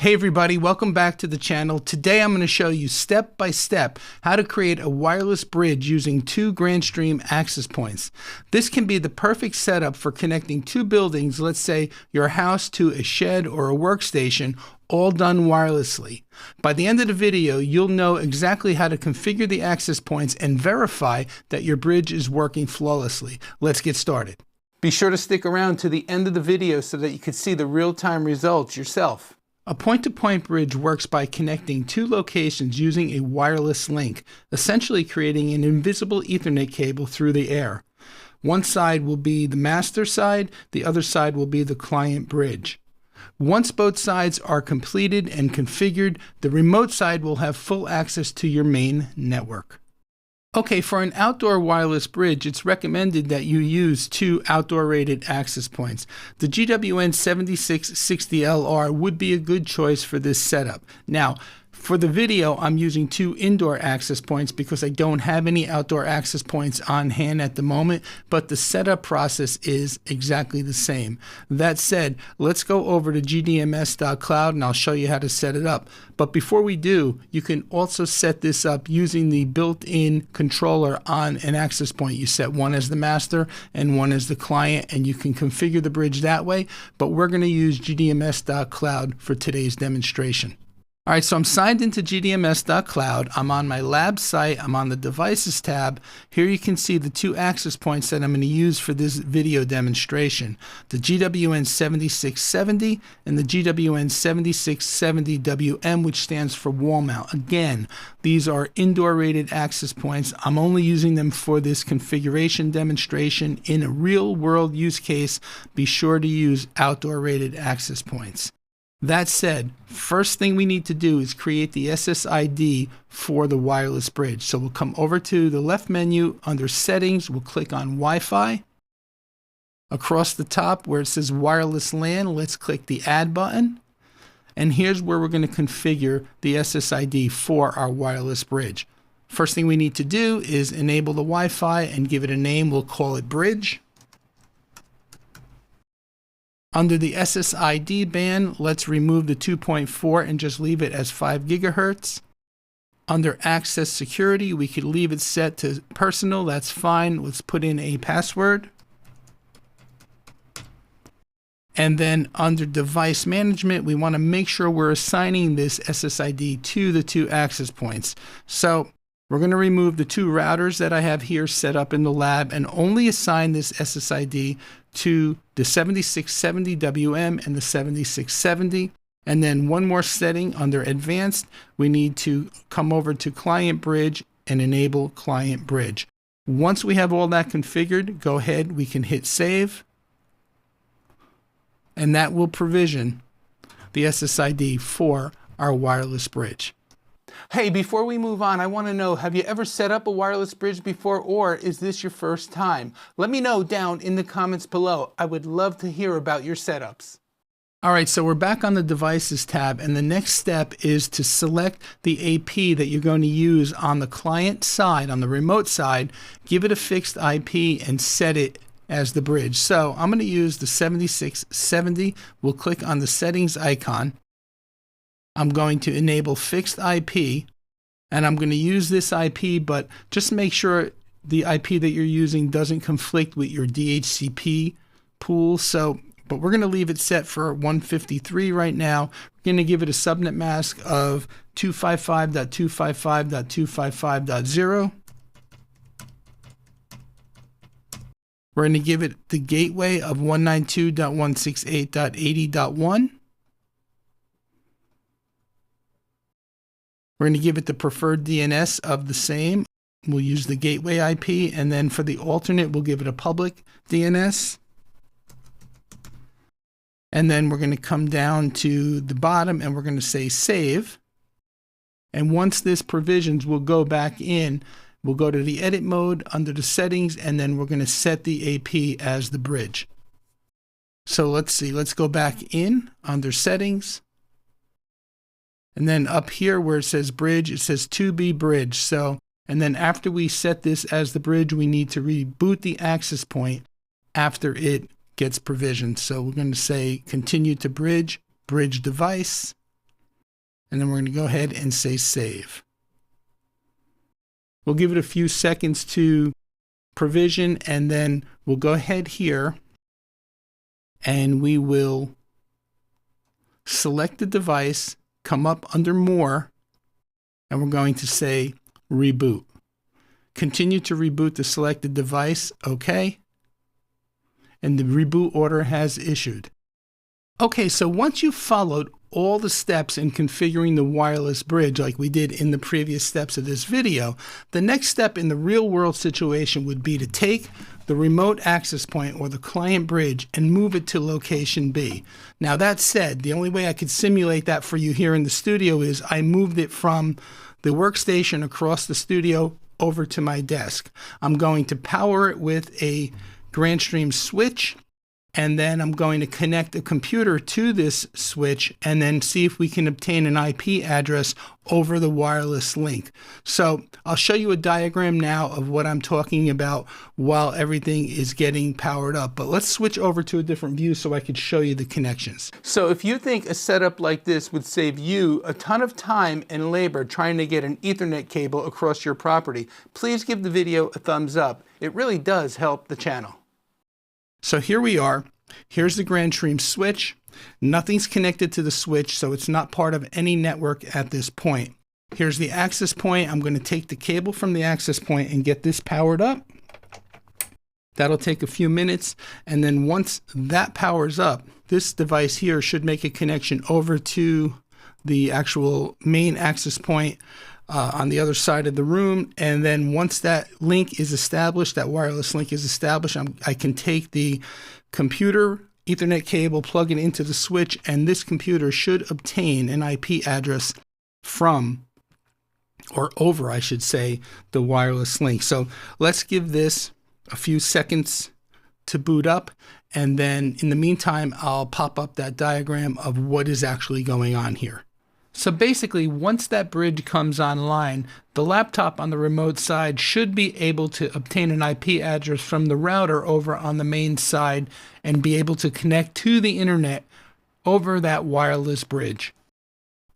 Hey everybody, welcome back to the channel. Today I'm going to show you step by step how to create a wireless bridge using two Grandstream access points. This can be the perfect setup for connecting two buildings, let's say your house to a shed or a workstation, all done wirelessly. By the end of the video, you'll know exactly how to configure the access points and verify that your bridge is working flawlessly. Let's get started. Be sure to stick around to the end of the video so that you can see the real-time results yourself. A point-to-point bridge works by connecting two locations using a wireless link, essentially creating an invisible Ethernet cable through the air. One side will be the master side, the other side will be the client bridge. Once both sides are completed and configured, the remote side will have full access to your main network. Okay, for an outdoor wireless bridge, it's recommended that you use two outdoor rated access points. The GWN7670 would be a good choice for this setup. Now, for the video, I'm using two indoor access points because I don't have any outdoor access points on hand at the moment, but the setup process is exactly the same. That said, let's go over to GDMS.Cloud and I'll show you how to set it up. But before we do, you can also set this up using the built-in controller on an access point. You set one as the master and one as the client, and you can configure the bridge that way, but we're going to use GDMS.Cloud for today's demonstration. All right, so I'm signed into GDMS.Cloud. I'm on my lab site. I'm on the Devices tab. Here you can see the two access points that I'm going to use for this video demonstration, the GWN7670 and the GWN7670WM, which stands for wall mount. Again, these are indoor rated access points. I'm only using them for this configuration demonstration. In a real world use case, be sure to use outdoor rated access points. That said, first thing we need to do is create the SSID for the wireless bridge. So we'll come over to the left menu under Settings, we'll click on Wi-Fi. Across the top where it says Wireless LAN, let's click the Add button. And here's where we're going to configure the SSID for our wireless bridge. First thing we need to do is enable the Wi-Fi and give it a name. We'll call it Bridge. Under the SSID band, let's remove the 2.4 and just leave it as 5 gigahertz. Under Access Security, we could leave it set to personal. That's fine. Let's put in a password. And then under Device Management, we want to make sure we're assigning this SSID to the two access points. So we're going to remove the two routers that I have here set up in the lab and only assign this SSID to the 7670WM and the 7670. And then one more setting under Advanced, we need to come over to Client Bridge and enable Client Bridge. Once we have all that configured, go ahead, we can hit Save. And that will provision the SSID for our wireless bridge. Hey, before we move on, I want to know, have you ever set up a wireless bridge before, or is this your first time? Let me know down in the comments below. I would love to hear about your setups. All right, so we're back on the Devices tab, and the next step is to select the AP that you're going to use on the client side, on the remote side, give it a fixed IP, and set it as the bridge. So I'm going to use the 7670. We'll click on the settings icon. I'm going to enable fixed IP, and I'm going to use this IP, but just make sure the IP that you're using doesn't conflict with your DHCP pool. But we're going to leave it set for 153 right now. We're going to give it a subnet mask of 255.255.255.0. We're going to give it the gateway of 192.168.80.1. We're going to give it the preferred DNS of the same. We'll use the gateway IP, and then for the alternate, we'll give it a public DNS. And then we're going to come down to the bottom and we're going to say Save. And once this provisions, we'll go back in. We'll go to the edit mode under the settings, and then we're going to set the AP as the bridge. So let's see, let's go back in under settings. And then up here where it says bridge, it says to be bridge. So, and then after we set this as the bridge, we need to reboot the access point after it gets provisioned. So we're going to say continue to bridge, bridge device. And then we're going to go ahead and say save. We'll give it a few seconds to provision, and then we'll go ahead here and we will select the device, come up under more, and we're going to say reboot. Continue to reboot the selected device, okay? And the reboot order has issued. Okay, so once you've followed all the steps in configuring the wireless bridge like we did in the previous steps of this video, the next step in the real world situation would be to take the remote access point or the client bridge and move it to location B. Now that said, the only way I could simulate that for you here in the studio is I moved it from the workstation across the studio over to my desk. I'm going to power it with a Grandstream switch, and then I'm going to connect a computer to this switch and then see if we can obtain an IP address over the wireless link. So I'll show you a diagram now of what I'm talking about while everything is getting powered up. But let's switch over to a different view so I could show you the connections. So if you think a setup like this would save you a ton of time and labor trying to get an Ethernet cable across your property, please give the video a thumbs up. It really does help the channel. So here we are. Here's the Grandstream switch. Nothing's connected to the switch, so it's not part of any network at this point. Here's the access point. I'm going to take the cable from the access point and get this powered up. That'll take a few minutes, and then once that powers up, this device here should make a connection over to the actual main access point on the other side of the room. And then once that link is established, that wireless link is established, I can take the computer Ethernet cable, plug it into the switch, and this computer should obtain an IP address from, or over, I should say, the wireless link. So let's give this a few seconds to boot up, and then in the meantime, I'll pop up that diagram of what is actually going on here. So basically, once that bridge comes online, the laptop on the remote side should be able to obtain an IP address from the router over on the main side and be able to connect to the internet over that wireless bridge.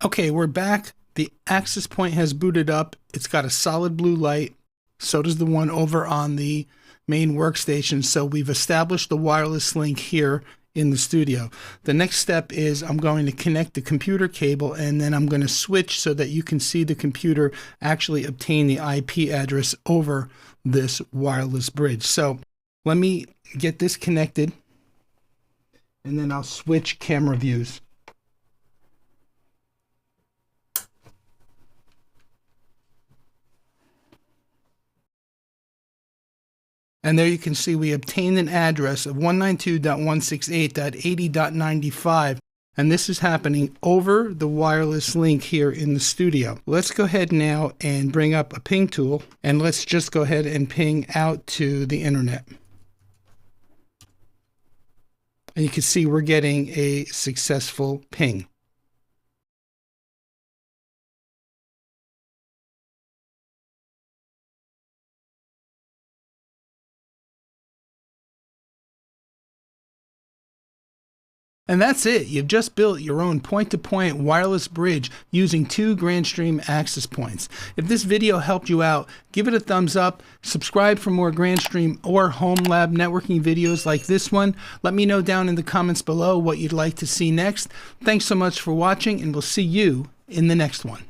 Okay, we're back. The access point has booted up. It's got a solid blue light. So does the one over on the main workstation. So we've established the wireless link here in the studio. The next step is I'm going to connect the computer cable, and then I'm going to switch so that you can see the computer actually obtain the IP address over this wireless bridge. So let me get this connected, and then I'll switch camera views. And there you can see we obtained an address of 192.168.80.95, and this is happening over the wireless link here in the studio. Let's go ahead now and bring up a ping tool, and let's just go ahead and ping out to the internet. And you can see we're getting a successful ping. And that's it. You've just built your own point-to-point wireless bridge using 2 Grandstream access points. If this video helped you out, give it a thumbs up, subscribe for more Grandstream or Home Lab networking videos like this one. Let me know down in the comments below what you'd like to see next. Thanks so much for watching, and we'll see you in the next one.